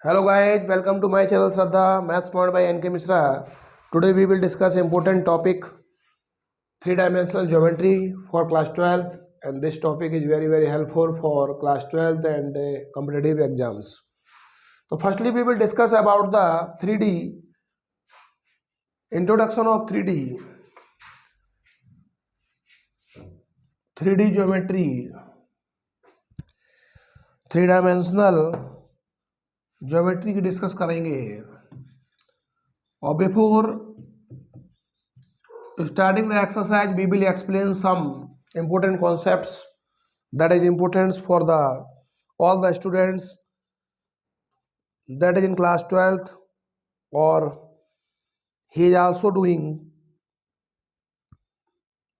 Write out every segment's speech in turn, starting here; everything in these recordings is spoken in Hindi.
Hello guys, welcome to my channel Shraddha Maths Point by NK Mishra. Today we will discuss important topic three-dimensional geometry for class 12, and this topic is very helpful for class 12 and competitive exams. So firstly we will discuss about the 3D, introduction of 3D geometry, three-dimensional geometry की डिस्कस करेंगे। और before starting the exercise we will explain some important concepts that is important for the all the students that is in class 12th or he is also doing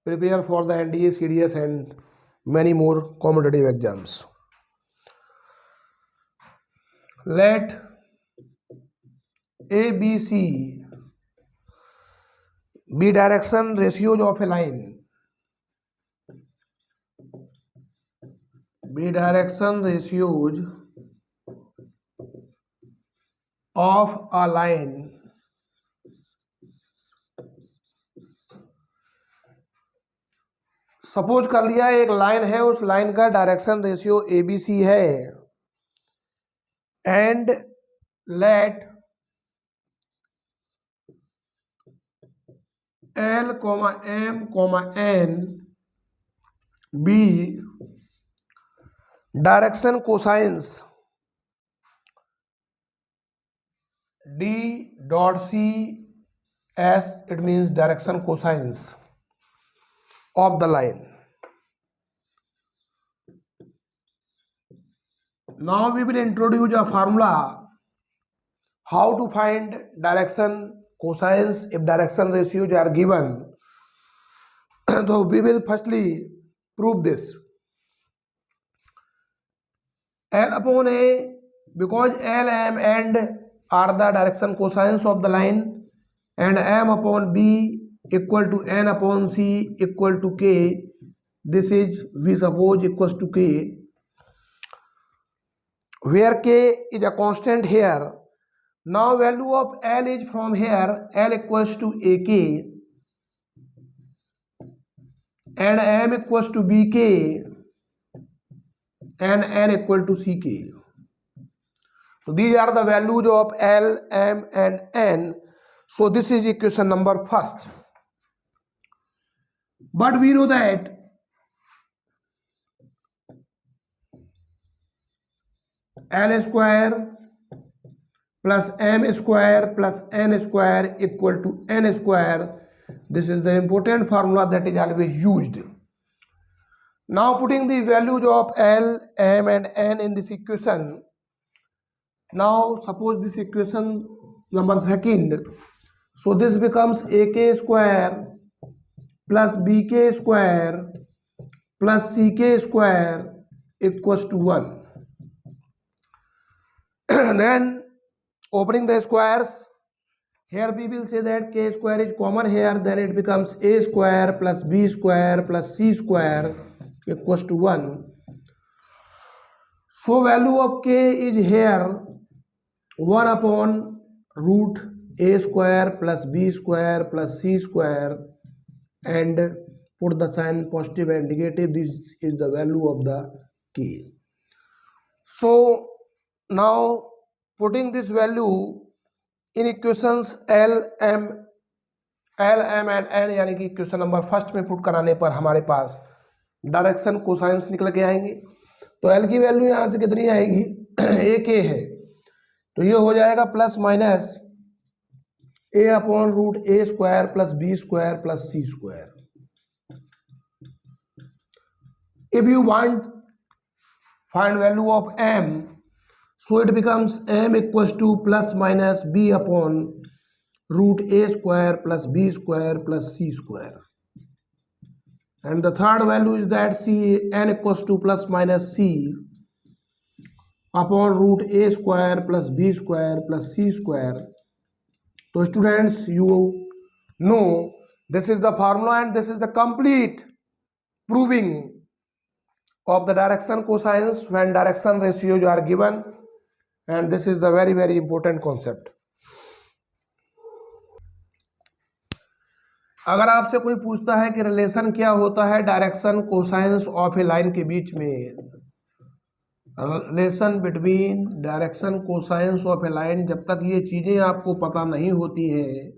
prepare for the NDA, CDS and many more competitive exams. Let ABC be direction ratios of a line. Be direction ratios of a line suppose कर लिया एक लाइन है, उस लाइन का डायरेक्शन रेशियो ABC है and let L, M, N be direction cosines D dot C S, it means direction cosines of the line. Now we will introduce a formula how to find direction cosines if direction ratios are given. So we will firstly prove this. L upon A, because L, M and are the direction cosines of the line, and M upon B equal to N upon C equal to K. This is we suppose equals to K, where K is a constant here. Now value of L is from here, L equals to AK and M equals to BK and N equal to CK. So these are the values of L, M and N. So this is equation number first. But we know that L square plus M square plus N square equal to N square. This is the important formula that is always used. Now putting the values of L, M and N in this equation. Now suppose this equation number second. So this becomes AK square plus BK square plus CK square equals to 1. Then opening the squares, here we will say that K square is common here, then it becomes A square plus B square plus C square equals to 1. So value of K is here 1 upon root A square plus B square plus C square, and put the sign positive and negative. This is the value of the K. So now putting this value in equations L, M and N, यानी कि इक्वेशन नंबर फर्स्ट में पुट कराने पर हमारे पास डायरेक्शन कोसाइंस निकल के आएंगे। तो L की वैल्यू यहाँ से कितनी आएगी, AK है, तो ये हो जाएगा plus minus A upon root A square plus B square plus C square. If you want find value of M, so it becomes M equals to plus minus B upon root A square plus B square plus C square. And the third value is that N equals to plus minus C upon root A square plus B square plus C square. So students, you know this is the formula and this is the complete proving of the direction cosines when direction ratios are given and this is the very very important concept. अगर आपसे कोई पूछता है कि रिलेशन क्या होता है direction cosines of a line के बीच में, relation between direction cosines of a line, जब तक ये चीजें आपको पता नहीं होती है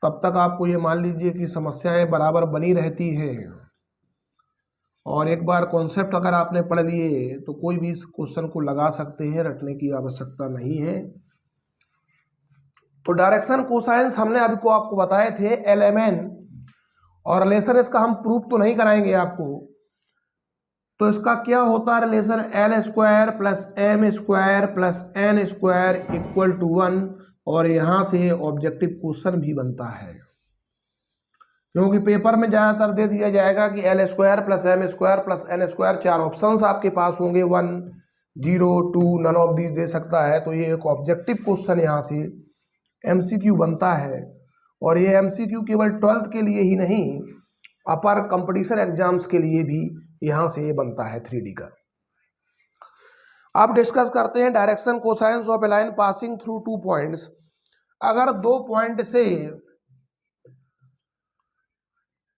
तब तक आपको ये मान लीजिए कि समस्याएं बराबर बनी रहती है। और एक बार कॉन्सेप्ट अगर आपने पढ़ लिए तो कोई भी इस क्वेश्चन को लगा सकते हैं, रटने की आवश्यकता नहीं है। तो डायरेक्शन कोसाइंस हमने अभी को आपको बताए थे LMN, और रिलेशन इसका हम प्रूफ तो नहीं कराएंगे आपको। तो इसका क्या होता है relation, L² plus M² plus N² equal to 1, और यहाँ से ऑब्जेक्टिव क्वेश्चन भी बनता है, क्योंकि पेपर में ज़्यादातर दे दिया जाएगा कि L² plus M² plus N², 4 options आपके पास होंगे, 1, 0, 2, नन ऑफ दीज दे सकता है। तो ये एक ऑब्जेक्टिव क्वेश्चन यहाँ से MCQ बनता है, और ये MCQ केवल 12th के लिए ही नहीं, अपर कंपटीशन एग्जाम्स के लिए भी यहाँ से ये बनता है 3D का। अब डिस्कस करते हैं direction cosines of a line passing through 2 points. अगर 2 पॉइंट से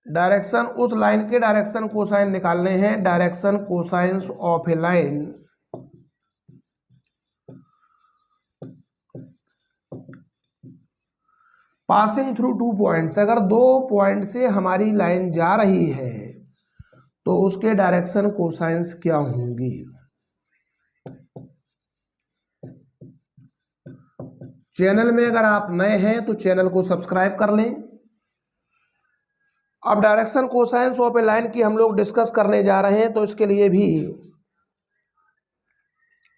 डायरेक्शन, उस लाइन के डायरेक्शन कोसाइन निकालने हैं, direction cosines of a line passing through 2 points, अगर 2 पॉइंट से हमारी लाइन जा रही है तो उसके डायरेक्शन कोसाइंस क्या होंगी। चैनल में अगर आप नए हैं तो चैनल को सब्सक्राइब कर लें। अब direction cosines of a line की हम लोग डिस्कस करने जा रहे हैं, तो इसके लिए भी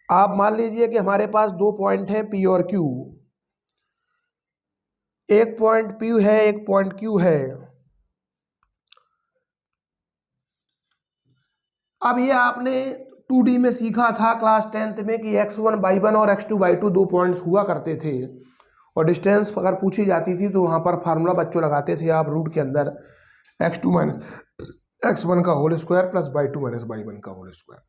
आप मान लीजिए कि हमारे पास 2 पॉइंट हैं P और Q, एक पॉइंट P है, एक पॉइंट Q है। अब ये आपने 2D में सीखा था क्लास 10th में कि x1/1 और x2/2 2 पॉइंट्स हुआ करते थे, और डिस्टेंस अगर पूछी जाती थी तो वहाँ पर फार्मूला बच्चों लगाते थे आप रूट के अंदर, x2 माइनस x1 का whole square plus y2 minus y1 का होल स्क्वायर।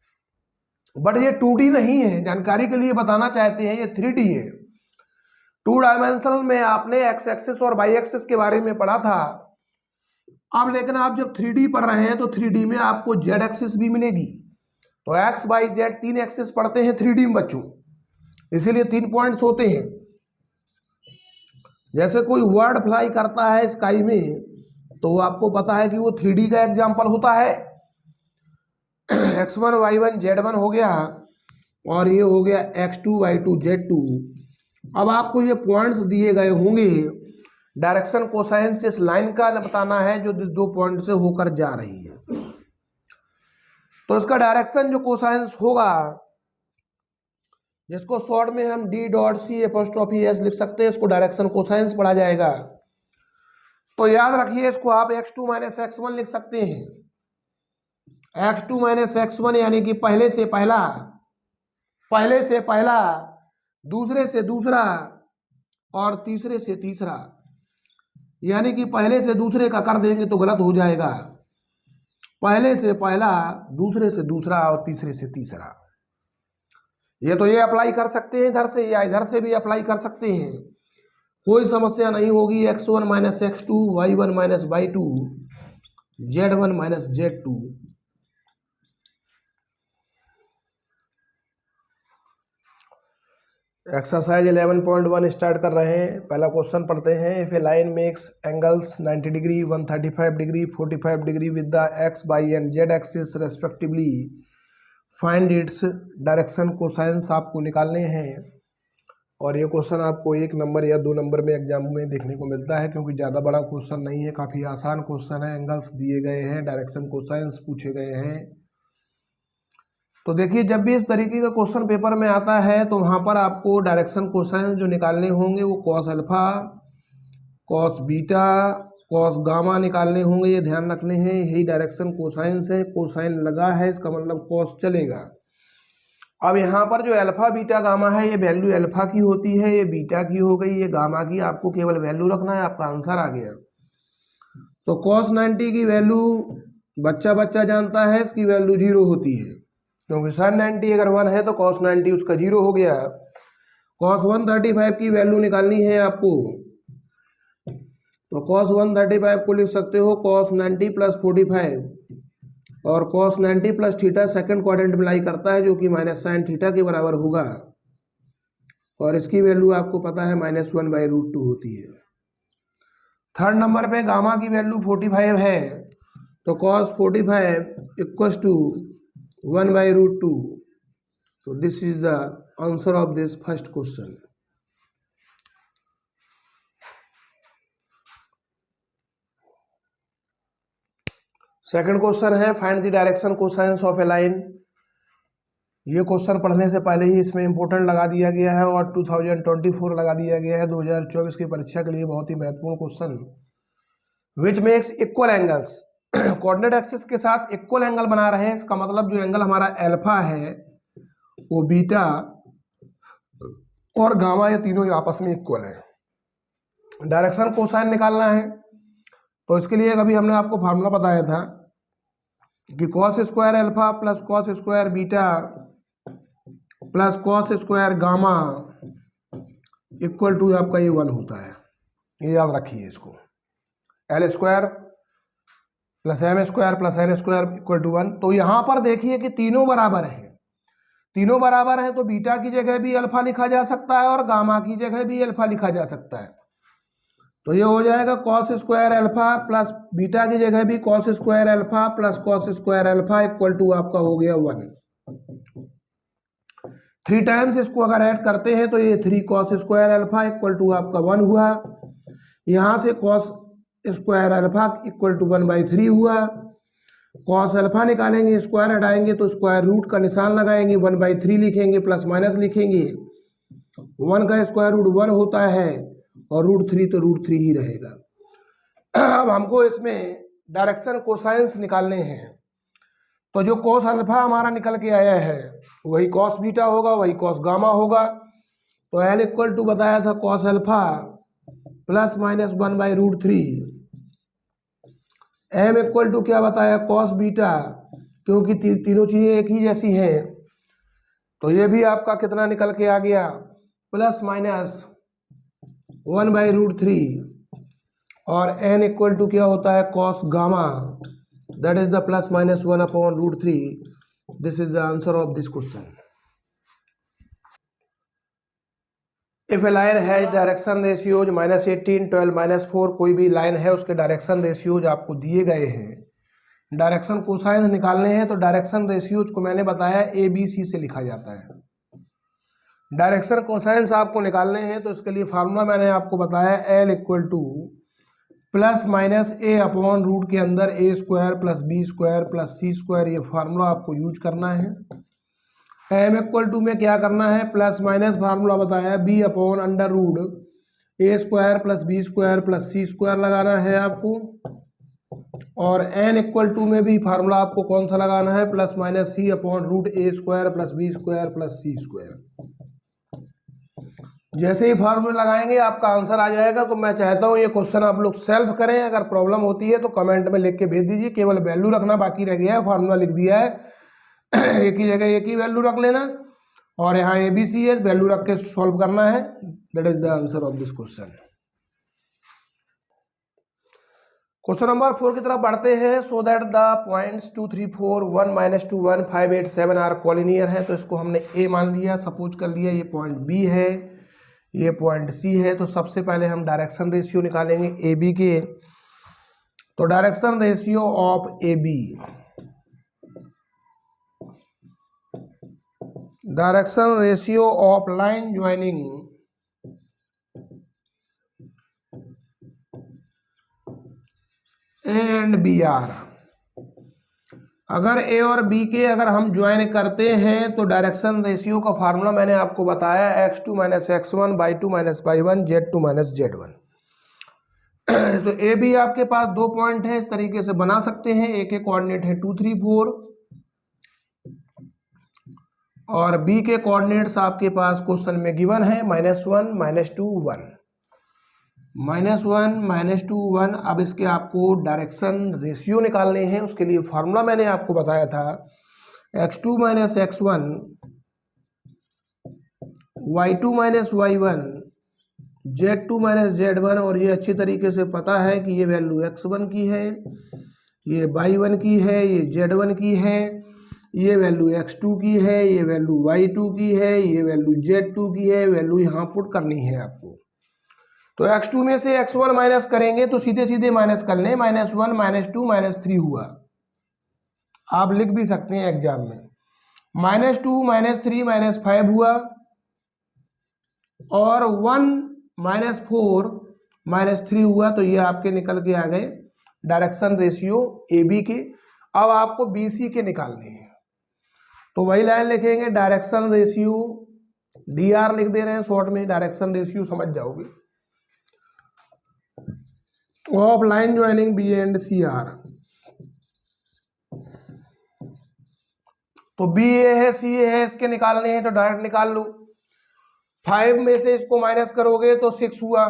बट ये 2D नहीं है, जानकारी के लिए बताना चाहते हैं, ये 3D है। 2 डायमेंशनल में आपने x एक्सिस और y एक्सिस के बारे में पढ़ा था। अब लेकिन आप जब 3D पढ़ रहे हैं तो 3D में आपको z एक्सिस भी मिलेगी। तो x y z 3 एक्सिस पढ़ते हैं 3D में बच्चों, इसीलिए 3 पॉइंट्स होते हैं। जैसे कोई वर्ड फ्लाई करता है स्काई में, तो आपको पता है कि वो 3D का एग्जाम्पल होता है। x1 y1 z1 हो गया, और ये हो गया x2 y2 z2। अब आपको ये पॉइंट्स दिए गए होंगे, डायरेक्शन कोसाइंस इस लाइन का बताना है जो इस 2 पॉइंट से होकर जा रही है। तो इसका डायरेक्शन जो कोसाइंस होगा, जिसको शॉर्ट में हम D.C' लिख सकते हैं, इसको डायरेक्शन कोसाइंस पढ़ा जाएगा। तो याद रखिए, इसको आप x2 माइनस x1 लिख सकते हैं। x2 माइनस x1 यानी कि पहले से पहला, दूसरे से दूसरा, और तीसरे से तीसरा। यानी कि पहले से दूसरे का कर देंगे तो गलत हो जाएगा। पहले से पहला, दूसरे से दूसरा, और तीसरे से तीसरा। ये तो ये अप्लाई कर सकते हैं इधर से, या इधर से भी अप्लाई कर सकते हैं, कोई समस्या नहीं होगी। x1 minus x2, y1 minus y2, z1 minus z2। Exercise 11.1 start कर रहे हैं। पहला क्वेश्चन पढ़ते हैं। If A line makes angles 90 degree, 135 degree, 45 degree with the x, y and z axis respectively, find its direction cosines आपको निकालने हैं। और ये क्वेश्चन आपको 1 नंबर या 2 नंबर में एग्जाम में देखने को मिलता है, क्योंकि ज़्यादा बड़ा क्वेश्चन नहीं है, काफ़ी आसान क्वेश्चन है। एंगल्स दिए गए हैं, डायरेक्शन कोसाइंस पूछे गए हैं। तो देखिए, जब भी इस तरीके का क्वेश्चन पेपर में आता है तो वहाँ पर आपको डायरेक्शन कोसाइंस जो निकालने होंगे वो cos alpha, cos beta, cos gamma निकालने होंगे, ये ध्यान रखने हैं। यही डायरेक्शन कोसाइंस है। कोसाइन लगा है, इसका मतलब कॉस चलेगा। अब यहाँ पर जो अल्फा बीटा गामा है, ये वैल्यू अल्फा की होती है, ये बीटा की हो गई, ये गामा की। आपको केवल वैल्यू रखना है, आपका आंसर आ गया। तो cos 90 की वैल्यू बच्चा जानता है, इसकी वैल्यू 0 होती है, क्योंकि साइन 90 अगर 1 है तो कॉस 90 उसका 0 हो गया। कॉस 135 की वैल्यू निकालनी है आपको, तो कॉस 135 को लिख सकते हो कॉस 90 प्लस 45, और cos 90 plus theta second quadrant में लाई करता है जो कि माइनस साइन थीटा के बराबर होगा, और इसकी वैल्यू आपको पता है -1/√2 होती है। थर्ड नंबर पे गामा की वैल्यू 45 है, तो कॉस 45 इक्वल्स टू 1/√2। तो this is the answer of this first question. Second question है find the direction cosines of a line. ये क्वेश्चन पढ़ने से पहले ही इसमें इंपॉर्टेंट लगा दिया गया है और 2024 लगा दिया गया है, 2024 की परीक्षा के लिए बहुत ही महत्वपूर्ण question. Which makes equal angles, coordinate axis के साथ इक्वल एंगल बना रहे हैं, इसका मतलब जो एंगल हमारा अल्फा है वो बीटा और गामा ये तीनों आपस में इक्वल है। डायरेक्शन कोसाइन निकालना है, तो इसके लिए अभी हमने आपको फार्मूला बताया था कि cos square alpha plus cos square beta plus cos square gamma equal to आपका ये 1 होता है। ये याद रखिए इसको, L square plus M square plus N square equal to 1। तो यहाँ पर देखिए कि तीनों बराबर हैं, तीनों बराबर हैं तो बीटा की जगह भी अल्फा लिखा जा सकता है और गामा की जगह भी अल्फा लिखा जा सकता है। तो ये हो जाएगा cos square alpha plus beta की जगह भी cos square alpha plus cos square alpha equal to आपका हो गया 1। 3 टाइम्स इसको अगर ऐड करते हैं तो ये 3 cos square alpha equal to आपका 1 हुआ। यहाँ से cos square alpha equal to 1/3 हुआ। कॉस अल्फा निकालेंगे, स्क्वायर हटाएंगे तो स्क्वायर रूट का निशान लगाएंगे, 1/3 लिखेंगे, प्लस माइनस लिखेंगे। 1 का स्क्वायर रूट 1 होता है और √3 तो √3 ही रहेगा। अब हमको इसमें डायरेक्शन कोसाइंस निकालने हैं, तो जो कॉस अल्फा हमारा निकल के आया है वही कॉस बीटा होगा, वही कॉस गामा होगा। तो एल इक्वल टू बताया था cos alpha plus minus 1/√3, M equal to क्या बताया कॉस बीटा, क्योंकि तीनों चीजें एक ही जैसी हैं तो ये भी आपका कितना निकल के आ गया प्लस माइनस 1/√3, और एन इक्वल टू क्या होता है cos gamma, that is the plus minus 1/√3। This is the answer of this question. If A line है डायरेक्शन रेशियोज -18, 12, -4, कोई भी लाइन है उसके डायरेक्शन रेशियोज आपको दिए गए हैं। डायरेक्शन कोसाइंस निकालने हैं तो डायरेक्शन रेशियोज को मैंने बताया ABC से लिखा जाता है। डायरेक्शन कोसाइंस आपको निकालने हैं तो इसके लिए फार्मूला मैंने आपको बताया l equal to plus minus a upon root के अंदर a square plus b square plus c square, ये फार्मूला आपको यूज करना है। एम इक्वल टू में क्या करना है प्लस माइनस फार्मूला बताया b upon under root a square plus b square plus c square लगाना है आपको, और n इक्वल टू में भी फार्मूला आपको कौन सा लगाना है plus minus c upon root a square plus b square plus c square. जैसे ही फार्मूला लगाएंगे आपका आंसर आ जाएगा। तो मैं चाहता हूँ ये क्वेश्चन आप लोग सॉल्व करें, अगर प्रॉब्लम होती है तो कमेंट में लिख के भेज दीजिए। केवल वैल्यू रखना बाकी रह गया है, फार्मूला लिख दिया है, एक ही जगह एक ही वैल्यू रख लेना, और यहाँ ABC है, वैल्यू रख के सॉल्व करना है। That is the answer of this question. Question number 4 की तरफ बढ़ते हैं। So that the points 2, 3, 4, 1, -2, 1, 5, 8, 7 are collinear है, तो इसको हमने A मान लिया, सपोज कर लिया ये पॉइंट B है, ये पॉइंट C है। तो सबसे पहले हम डायरेक्शन रेशियो निकालेंगे AB के। तो direction ratio of AB, direction ratio of line joining A and B are, अगर A और B के अगर हम ज्वाइन करते हैं तो डायरेक्शन रेशियो का फार्मूला मैंने आपको बताया x2 - x1 y2 - y1 z2 - z1। तो A B आपके पास 2 पॉइंट है, इस तरीके से बना सकते हैं। A के कोऑर्डिनेट है 2, 3, 4 और B के कोऑर्डिनेट्स आपके पास क्वेश्चन में गिवन है -1, -2, 1, -1, -2, 1। अब इसके आपको डायरेक्शन रेशियो निकालने हैं, उसके लिए फार्मूला मैंने आपको बताया था x2 minus x1, y2 minus y1, z2 minus z1, और ये अच्छी तरीके से पता है कि ये वैल्यू x1 की है, ये y1 की है, ये z1 की है, ये वैल्यू x2 की है, ये वैल्यू y2 की है, ये वैल्यू z2 की है, वैल्यू यहाँ पुट करनी है आपको। तो x2 में से x1 माइनस करेंगे तो सीधे सीधे माइनस कर लें, -1 -2 -3 हुआ, आप लिख भी सकते हैं एग्जाम में। -2 -3 -5 हुआ, और 1 -4 -3 हुआ, तो ये आपके निकल के आ गए डायरेक्शन रेशियो ए बी के। अब आपको बी सी के निकालने हैं, तो वही लाइन लिखेंगे, डायरेक्शन रेशियो DR लिख दे रहे हैं शॉर्ट में, डायरेक्शन रेशियो समझ जाओगे, of line joining B and C are. तो बी ए है, सी ए है, इसके निकालने हैं तो डायरेक्ट निकाल लो। 5 में से इसको माइनस करोगे तो 6 हुआ,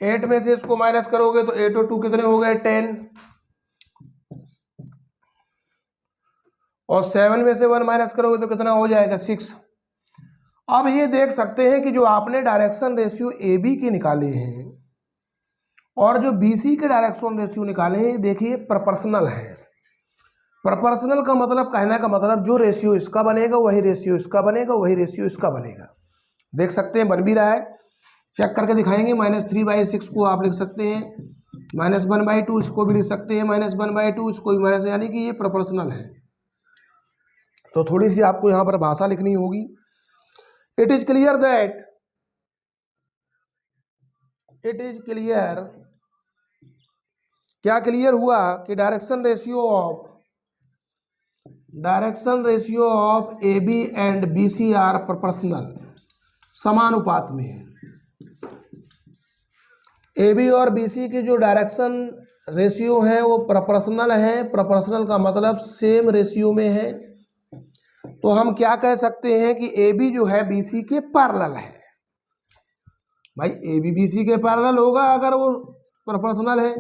8 में से इसको माइनस करोगे तो 8 और 2 कितने हो गए 10, और 7 में से 1 माइनस करोगे तो कितना हो जाएगा 6। अब ये देख सकते हैं कि जो आपने डायरेक्शन रेशियो ए बी के निकाले हैं और जो बी सी के डायरेक्शन रेशियो निकाले हैं, देखिए प्रोपोर्शनल है। प्रोपोर्शनल का मतलब, कहने का मतलब, जो रेशियो इसका बनेगा वही रेशियो इसका बनेगा, वही रेशियो इसका बनेगा। देख सकते हैं बन भी रहा है, चेक करके दिखाएंगे। -3/6 को आप लिख सकते हैं, -1/2 इसको भी लिख सकते हैं, -1/2 इसको भी माइनस, यानी कि ये प्रोपोर्शनल है। तो थोड़ी सी आपको यहाँ पर भाषा लिखनी होगी। It is clear that, it is clear, क्या क्लियर हुआ कि direction ratio of A B and B C are proportional, समानुपात में है। ए बी और बी सी की जो डायरेक्शन रेशियो है वो प्रोपोर्शनल है। प्रोपोर्शनल का मतलब सेम रेशियो में है। तो हम क्या कह सकते हैं कि ए बी जो है बी सी के पैरेलल है। भाई ए बी बी सी के पैरेलल होगा अगर वो प्रोपोर्शनल है,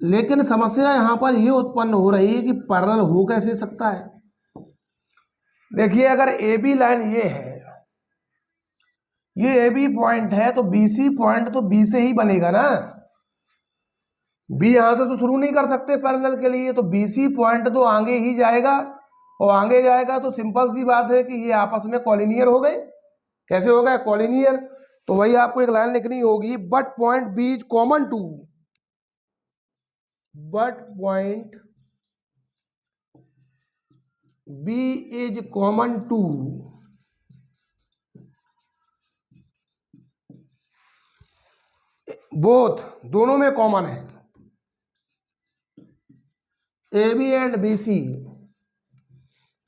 लेकिन समस्या यहाँ पर ये उत्पन्न हो रही है कि पैरेलल हो कैसे सकता है। देखिए, अगर ए बी लाइन ये है, ये ए बी पॉइंट है, तो बी सी पॉइंट तो बी से ही बनेगा ना। बी यहां से तो शुरू नहीं कर सकते पैरेलल के लिए, तो बी सी पॉइंट तो आगे ही जाएगा, और आगे जाएगा तो सिंपल सी बात है कि ये आपस में कॉलिनियर हो गए। कैसे हो गए कॉलिनियर? तो वही आपको एक लाइन लिखनी होगी, but point B is common to, but point B is common to both, दोनों में कॉमन है, A B and B C.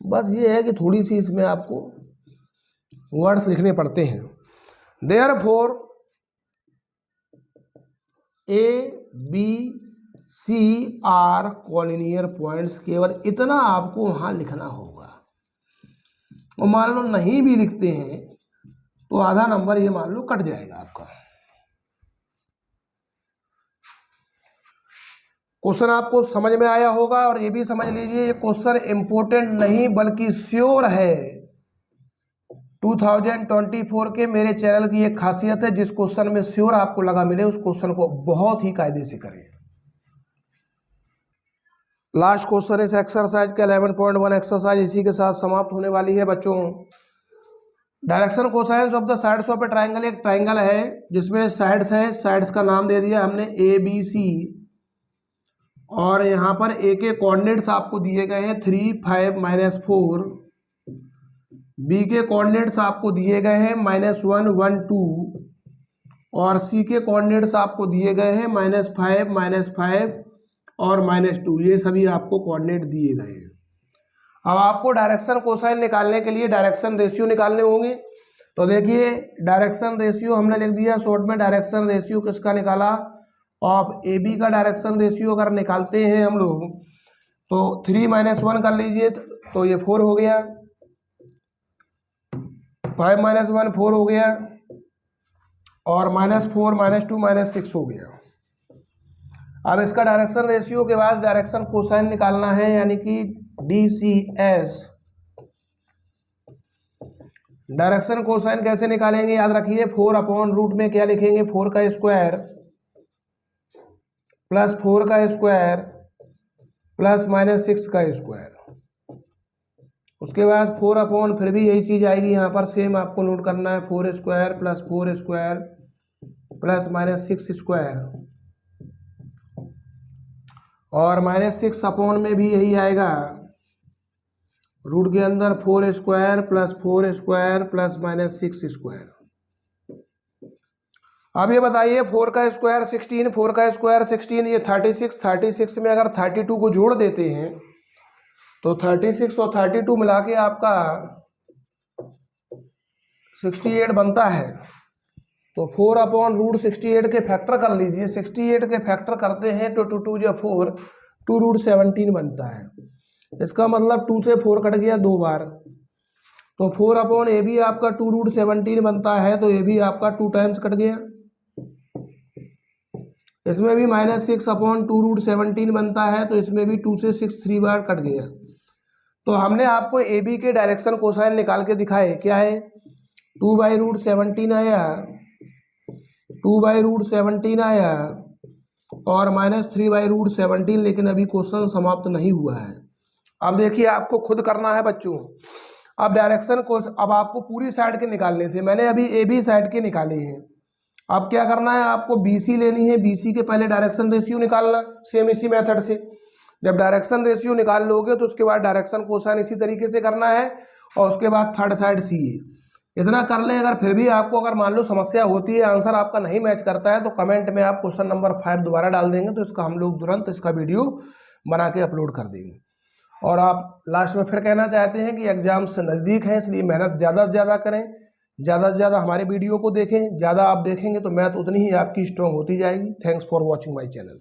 बस ये है कि थोड़ी सी इसमें आपको वर्ड्स लिखने पड़ते हैं। Therefore A B C are collinear points, केवल इतना आपको वहां लिखना होगा। और मान लो नहीं भी लिखते हैं तो आधा नंबर ये मान लो कट जाएगा आपका। क्वेश्चन आपको समझ में आया होगा, और ये भी समझ लीजिए ये क्वेश्चन इंपॉर्टेंट नहीं बल्कि श्योर है। 2024 के मेरे चैनल की एक खासियत है, जिस क्वेश्चन में श्योर आपको लगा मिले उस क्वेश्चन को बहुत ही कायदे से करें। लास्ट क्वेश्चन इस एक्सरसाइज का 11.1 एक्सरसाइज इसी के साथ समाप्त होने वाली है बच्चों। Direction cosines of the sides of A triangle, एक ट्राइंगल है जिसमें साइड्स है, साइड्स का नाम दे दिया हमने ए बी सी, और यहाँ पर ए के कोऑर्डिनेट्स आपको दिए गए हैं 3 5 -4, बी के कोऑर्डिनेट्स आपको दिए गए हैं -1 1 2, और सी के कोऑर्डिनेट्स आपको दिए गए हैं -5 -5 और -2। ये सभी आपको कोऑर्डिनेट दिए गए हैं। अब आपको डायरेक्शन कोसाइन निकालने के लिए डायरेक्शन रेशियो निकालने होंगे। तो देखिए, डायरेक्शन रेशियो हमने लिख दिया शॉर्ट में। डायरेक्शन रेशियो किसका निकाला? ऑफ ए बी का डायरेक्शन रेशियो अगर निकालते हैं हम लोग तो 3 -1 कर लीजिए, तो ये 4 हो गया, 5 -1 4 हो गया, और -4 -2 -6 हो गया। अब इसका डायरेक्शन रेशियो के बाद डायरेक्शन कोसाइन निकालना है, यानी कि DCS। डायरेक्शन कोसाइन कैसे निकालेंगे, याद रखिए 4/रूट में क्या लिखेंगे, 4 का स्क्वायर प्लस 4 का स्क्वायर प्लस -6 का स्क्वायर। उसके बाद 4/, फिर भी यही चीज़ आएगी यहाँ पर, सेम आपको नोट करना है, 4 square plus 4 square plus -6 square, और -6/, में भी यही आएगा, रूट के अंदर 4 square plus 4 square plus -6 square. अब ये बताइए 4 का स्क्वायर 16, 4 का स्क्वायर 16, ये 36 में अगर 32 को जोड़ देते हैं तो 36 और 32 मिला के आपका 68 बनता है। तो 4/√68 के फैक्टर कर लीजिए, 68 के फैक्टर करते हैं तो 2 2 4, 2√17 बनता है। इसका मतलब 2 से 4 कट गया 2 बार, तो 4/, भी आपका 2√17 बनता है, तो ये भी आपका 2 टाइम्स कट गया। इसमें भी -6/2√17 बनता है, तो इसमें भी 2 से 6 3 बार कट गया। तो हमने आपको AB के डायरेक्शन कोसाइन निकाल के दिखाए, क्या है, 2/√17 आया, 2/√17 आया और -3/√17, लेकिन अभी क्वेश्चन समाप्त नहीं हुआ है। अब देखिए आपको खुद करना है बच्चों। अब डायरेक्शन को अब आपको पूरी साइड के निकालने थे, मैंने अभी AB साइड के निकाले हैं। अब क्या करना है, आपको BC लेनी है, BC के पहले डायरेक्शन रेशियो निकालना, सेम इसी मेथड से। जब डायरेक्शन रेशियो निकाल लोगे तो उसके बाद डायरेक्शन कोसाइन इसी तरीके से करना है, और उसके बाद थर्ड साइड CA। इतना कर लें। अगर फिर भी आपको अगर मान लो समस्या होती है, आंसर आपका नहीं मैच करता है, तो कमेंट में आप क्वेश्चन नंबर 5 दोबारा डाल देंगे, तो इसका हम लोग तुरंत इसका वीडियो बना के अपलोड कर देंगे। और आप लास्ट में फिर कहना चाहते हैं कि एग्जाम से नज़दीक है, इसलिए मेहनत ज़्यादा से ज़्यादा करें, ज़्यादा से ज़्यादा हमारे वीडियो को देखें। ज़्यादा आप देखेंगे तो मैथ उतनी ही आपकी स्ट्रॉन्ग होती जाएगी। Thanks for watching my channel.